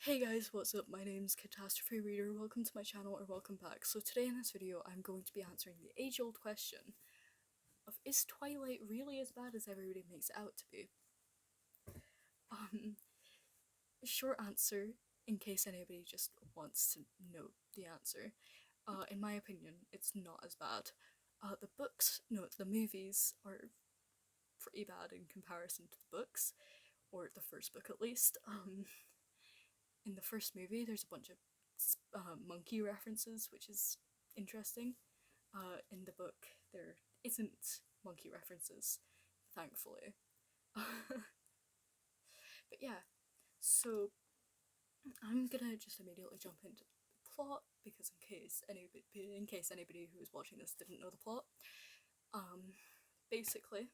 Hey guys, what's up? My name's Catastrophe Reader. Welcome to my channel, or welcome back. So today in this video, I'm going to be answering the age-old question of, is Twilight really as bad as everybody makes it out to be? Short answer, in case anybody just wants to know the answer. In my opinion, it's not as bad. The movies are pretty bad in comparison to the books, or the first book at least. In the first movie, there's a bunch of monkey references, which is interesting. In the book, there isn't monkey references, thankfully. But yeah, so I'm gonna just immediately jump into the plot because in case anybody who is watching this didn't know the plot, basically,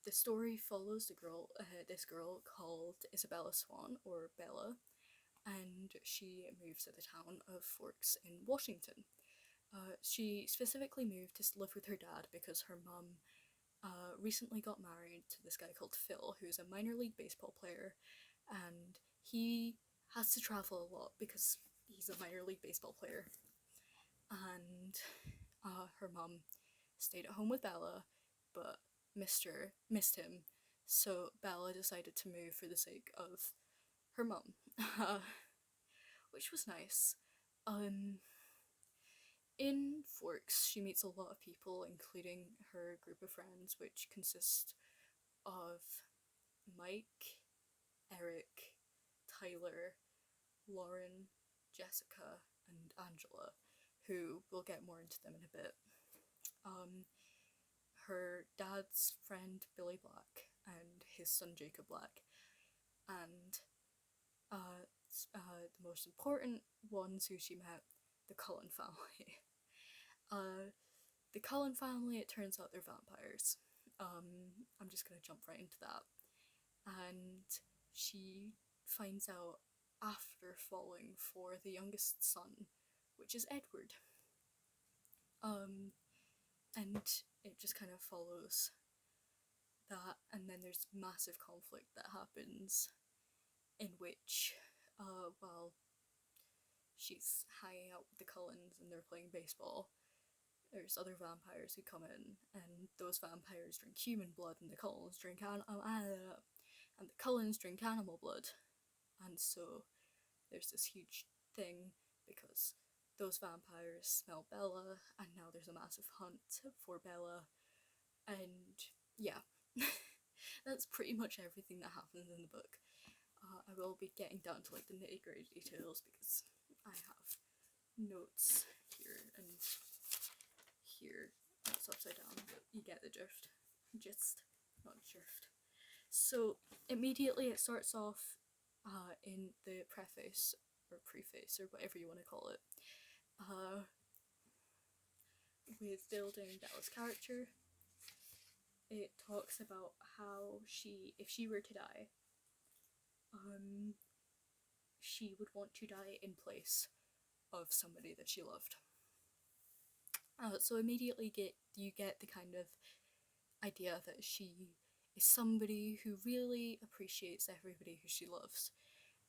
the story follows this girl called Isabella Swan, or Bella, and she moves to the town of Forks in Washington. She specifically moved to live with her dad because her mum recently got married to this guy called Phil, who's a minor league baseball player, and he has to travel a lot because he's a minor league baseball player. And her mum stayed at home with Bella, but missed him, so Bella decided to move for the sake of her mum, which was nice. In Forks, she meets a lot of people, including her group of friends, which consist of Mike, Eric, Tyler, Lauren, Jessica, and Angela, who we'll get more into them in a bit. Her dad's friend Billy Black and his son Jacob Black, and the most important ones who she met, the Cullen family. The Cullen family, it turns out they're vampires. I'm just gonna jump right into that. And she finds out after falling for the youngest son, which is Edward. And it just kind of follows that, and then there's massive conflict that happens in which, while she's hanging out with the Cullens and they're playing baseball, there's other vampires who come in, and those vampires drink human blood, and the Cullens drink animal blood, and so there's this huge thing because those vampires smell Bella, and now there's a massive hunt for Bella, and yeah, that's pretty much everything that happens in the book. I will be getting down to like the nitty gritty details because I have notes here and here. It's upside down, but you get the gist, not drift. So immediately it starts off in the preface or whatever you want to call it, with building Bella's character. It talks about how if she were to die, she would want to die in place of somebody that she loved. So immediately you get the kind of idea that she is somebody who really appreciates everybody who she loves,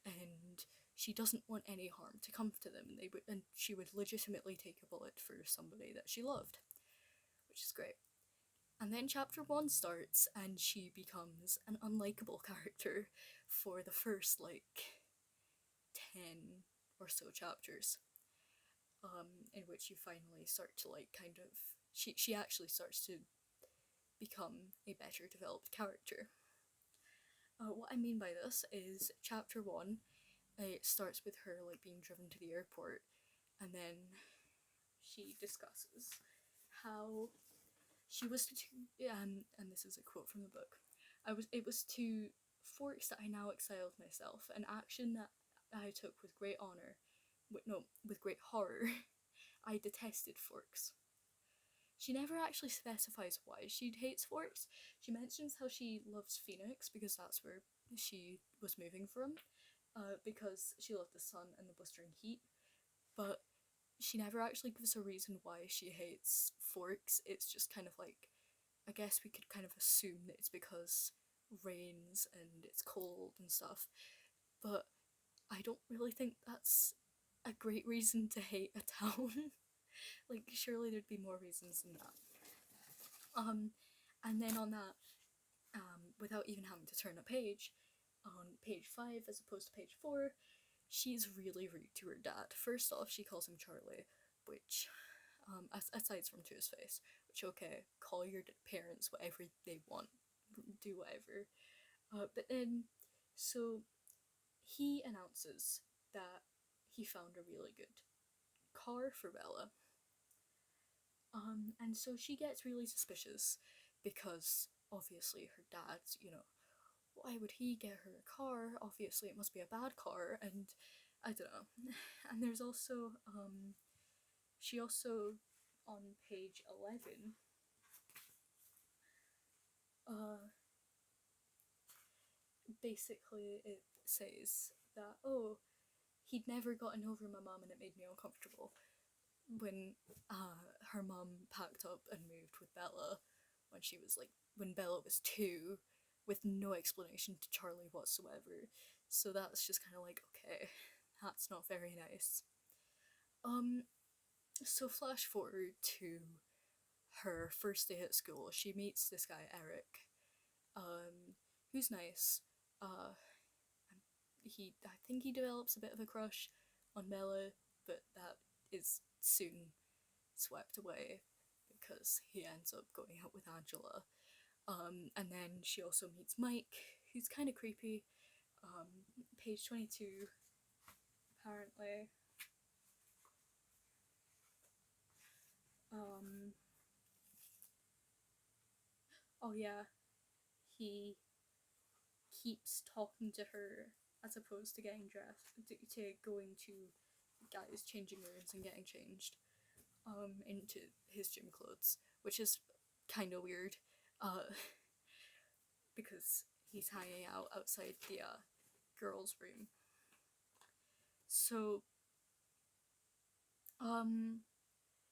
and she doesn't want any harm to come to them, and she would legitimately take a bullet for somebody that she loved, which is great. And then chapter 1 starts, and she becomes an unlikable character for the first, 10 or so chapters, in which you finally start to, she actually starts to become a better developed character. What I mean by this is, chapter 1, it starts with her, being driven to the airport, and then she discusses how she was and this is a quote from the book, it was to Forks that I now exiled myself, an action that I took with great honor, with great horror. I detested Forks. She never actually specifies why she hates Forks. She mentions how she loves Phoenix because that's where she was moving from, because she loved the sun and the blistering heat, but she never actually gives a reason why she hates Forks. It's just kind of I guess we could kind of assume that it's because rains and it's cold and stuff, but I I don't really think that's a great reason to hate a town. Like, surely there'd be more reasons than that. And then on that, without even having to turn a page, on page 5 as opposed to page 4, she's really rude to her dad. First off, she calls him Charlie, which, aside from to his face, which, okay, call your parents whatever they want, do whatever. But then, so he announces that he found a really good car for Bella. And so she gets really suspicious because obviously her dad's, why would he get her a car? Obviously it must be a bad car, and I don't know. And there's also, she also, on page 11, basically it says that, oh, he'd never gotten over my mum and it made me uncomfortable. When her mum packed up and moved with Bella when Bella was 2, with no explanation to Charlie whatsoever. So that's just kind of like, okay, that's not very nice. So flash forward to her first day at school. She meets this guy Eric, who's nice. I think he develops a bit of a crush on Bella, but that is soon swept away because he ends up going out with Angela. And then she also meets Mike, who's kind of creepy. Page 22, apparently. Oh yeah, he keeps talking to her as opposed to getting dressed, to going to guys' changing rooms and getting changed into his gym clothes, which is kind of weird, because he's hanging out outside the girls' room. So,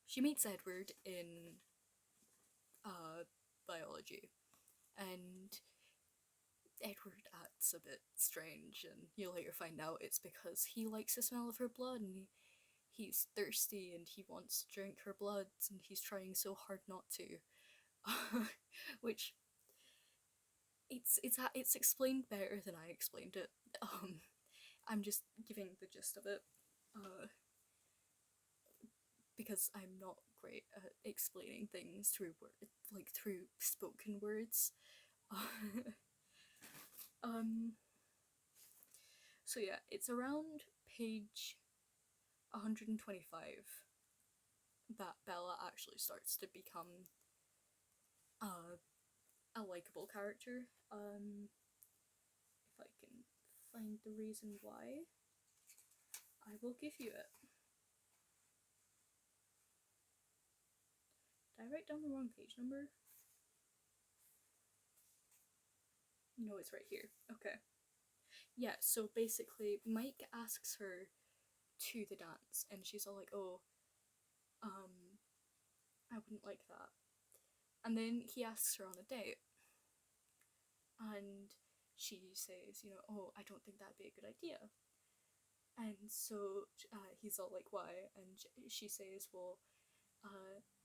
she meets Edward in biology, and Edward acts a bit strange, and you later find out it's because he likes the smell of her blood, and he's thirsty and he wants to drink her blood, and he's trying so hard not to. Which it's explained better than I explained it. I'm just giving the gist of it, because I'm not great at explaining things through through spoken words. So yeah, it's around page 125 that Bella actually starts to become a likable character. If I can find the reason why, I will give you it. Did I write down the wrong page number? No, it's right here. Okay. Yeah, so basically, Mike asks her to the dance, and she's all like, oh, I wouldn't like that. And then he asks her on a date, and she says, oh, I don't think that'd be a good idea. And so he's all like, why? And she says, well,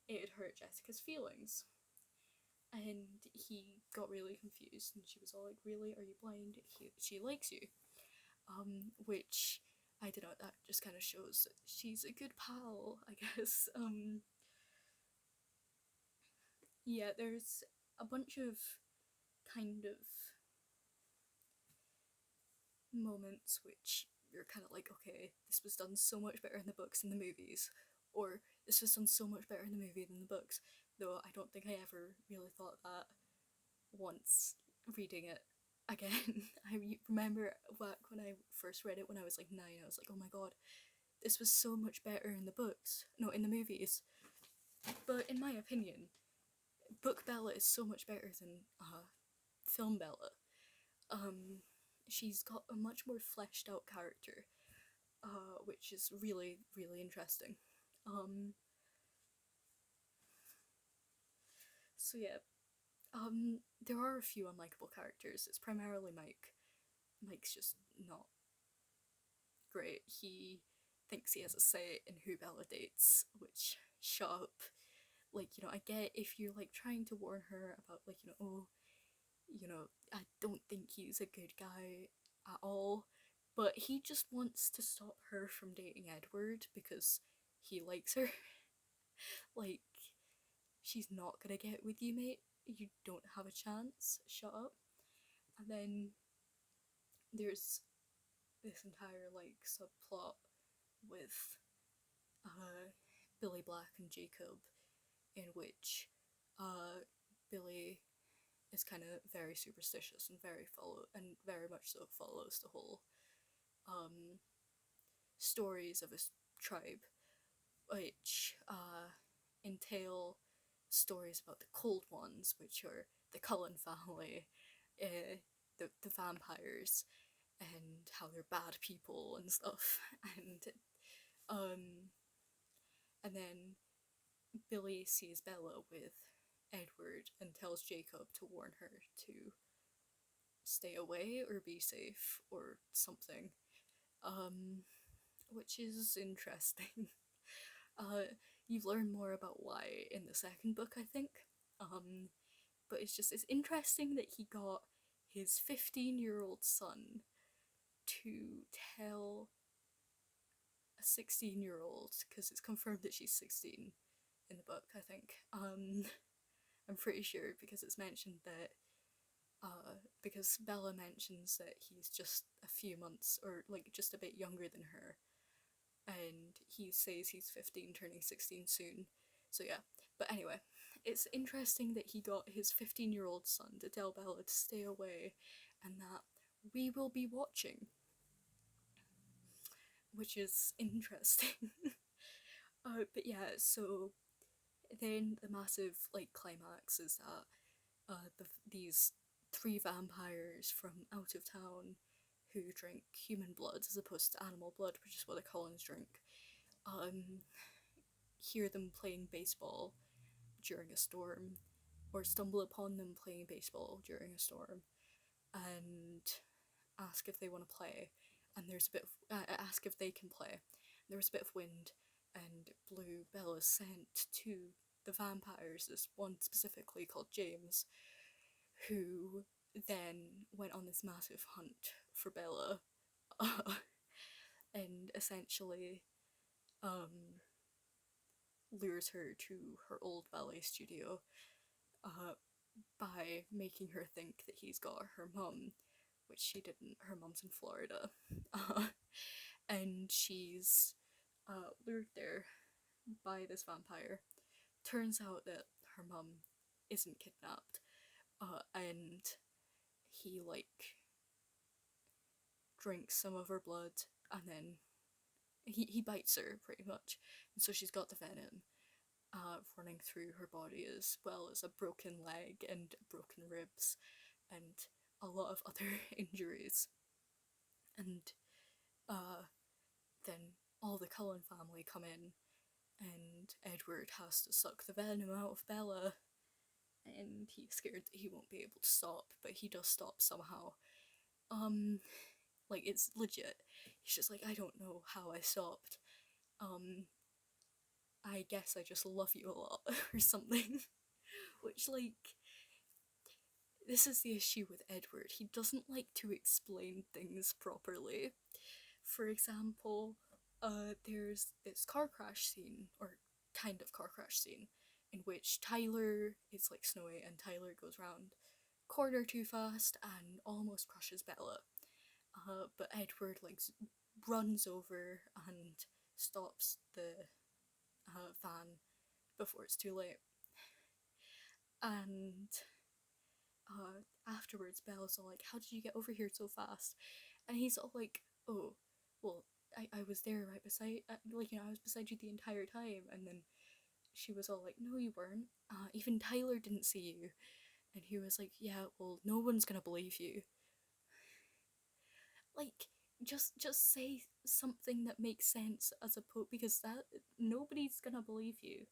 it'd hurt Jessica's feelings. And he got really confused, and she was all like, really? Are you blind? She likes you. Which, I don't know, that just kind of shows that she's a good pal, I guess. Yeah, there's a bunch of kind of moments which you're kind of like, okay, this was done so much better in the books than the movies, or this was done so much better in the movie than the books, though I don't think I ever really thought that once reading it again. I remember back when I first read it when I was like 9, I was like, oh my god, this was so much better in the movies. But in my opinion, book Bella is so much better than film Bella. She's got a much more fleshed out character, which is really, really interesting. So yeah, there are a few unlikable characters. It's primarily Mike. Mike's just not great. He thinks he has a say in who Bella dates, which, shut up. Like, I get if you're like trying to warn her about, like, oh, I don't think he's a good guy at all, but he just wants to stop her from dating Edward because he likes her. Like, she's not gonna get with you, mate. You don't have a chance. Shut up. And then there's this entire like subplot with Billy Black and Jacob, in which Billy is kind of very superstitious and very much so follows the whole stories of his tribe, which entail stories about the Cold Ones, which are the Cullen family, the vampires, and how they're bad people and stuff. And then Billy sees Bella with Edward and tells Jacob to warn her to stay away or be safe or something, which is interesting. You learn more about why in the second book, I think. But it's interesting that he got his 15-year-old son to tell a 16-year-old, because it's confirmed that she's 16 in the book, I think. I'm pretty sure, because it's mentioned that because Bella mentions that he's just a few months or like just a bit younger than her, and he says he's 15 turning 16 soon. So yeah, but anyway, it's interesting that he got his 15-year-old son to tell Bella to stay away and that we will be watching, which is interesting. But yeah, so then the massive like climax is that these three vampires from out of town who drink human blood as opposed to animal blood, which is what the Cullens drink, hear them playing baseball during a storm, or stumble upon them playing baseball during a storm, and ask if they want to play. And there's a bit of ask if they can play. There was a bit of wind, and blew Bella's scent to the vampires. This one specifically called James, who then went on this massive hunt for Bella, and essentially lures her to her old ballet studio by making her think that he's got her mum, which she didn't. Her mum's in Florida. And she's lured there by this vampire. Turns out that her mum isn't kidnapped, and he like drinks some of her blood, and then he bites her pretty much, and so she's got the venom running through her body, as well as a broken leg and broken ribs and a lot of other injuries. And then all the Cullen family come in, and Edward has to suck the venom out of Bella, and he's scared that he won't be able to stop, but he does stop somehow. Like, it's legit. He's just like, I don't know how I stopped. I guess I just love you a lot, or something. Which, like, this is the issue with Edward. He doesn't like to explain things properly. For example, there's this car crash scene, or kind of car crash scene, in which Tyler, it's like snowy, and Tyler goes round corner too fast and almost crushes Bella. But Edward like runs over and stops the van before it's too late. And afterwards, Bella's all like, "How did you get over here so fast?" And he's all like, "Oh, well, I was there right beside, like, I was beside you the entire time." And then she was all like, "No, you weren't. Even Tyler didn't see you." And he was like, "Yeah, well, no one's gonna believe you." Like, just say something that makes sense, as opposed, because that nobody's gonna believe you.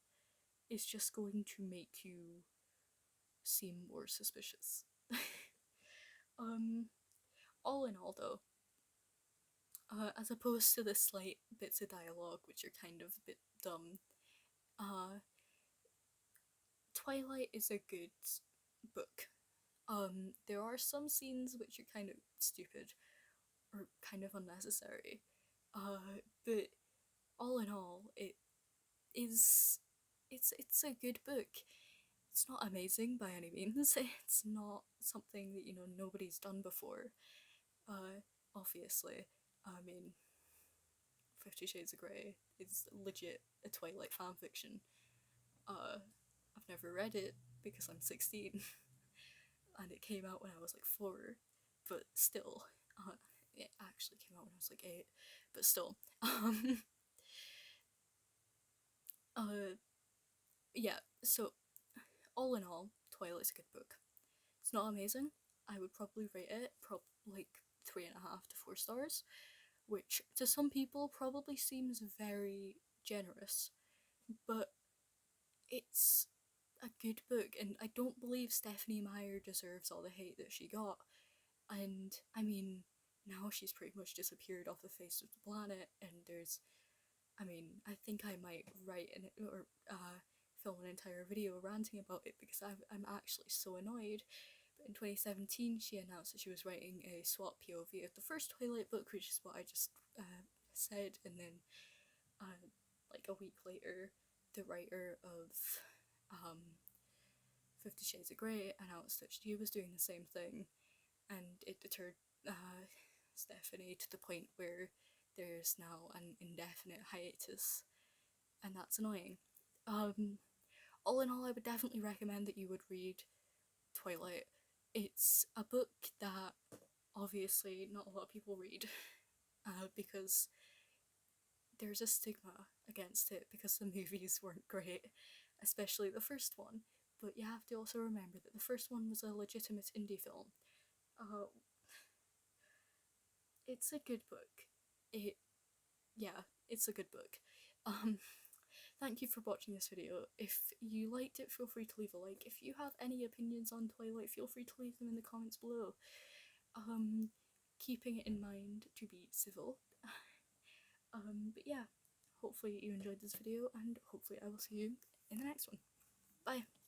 It's just going to make you seem more suspicious. All in all, though, as opposed to the slight bits of dialogue which are kind of a bit dumb, Twilight is a good book. There are some scenes which are kind of stupid or kind of unnecessary, but all in all, it's a good book. It's not amazing by any means. It's not something that, you know, nobody's done before. Obviously, I mean, 50 Shades of Grey is legit a Twilight fanfiction. I've never read it because I'm 16 and it came out when I was like 4, but still, it actually came out when I was like 8, but still, yeah, so all in all, Twilight's a good book. It's not amazing. I would probably rate it like 3.5 to 4 stars, which to some people probably seems very generous, but it's a good book, and I don't believe Stephenie Meyer deserves all the hate that she got. And I mean, now she's pretty much disappeared off the face of the planet, and I think I might write or film an entire video ranting about it because I'm actually so annoyed. But in 2017, she announced that she was writing a swap POV of the first Twilight book, which is what I just said, and then like a week later, the writer of 50 Shades of Grey announced that she was doing the same thing, and it deterred Stephenie to the point where there's now an indefinite hiatus, and that's annoying. All in all, I would definitely recommend that you would read Twilight. It's a book that obviously not a lot of people read because there's a stigma against it because the movies weren't great, especially the first one. But you have to also remember that the first one was a legitimate indie film. It's a good book. It's a good book. Thank you for watching this video. If you liked it, feel free to leave a like. If you have any opinions on Twilight, feel free to leave them in the comments below. Keeping it in mind to be civil. But yeah, hopefully you enjoyed this video, and hopefully I will see you in the next one. Bye!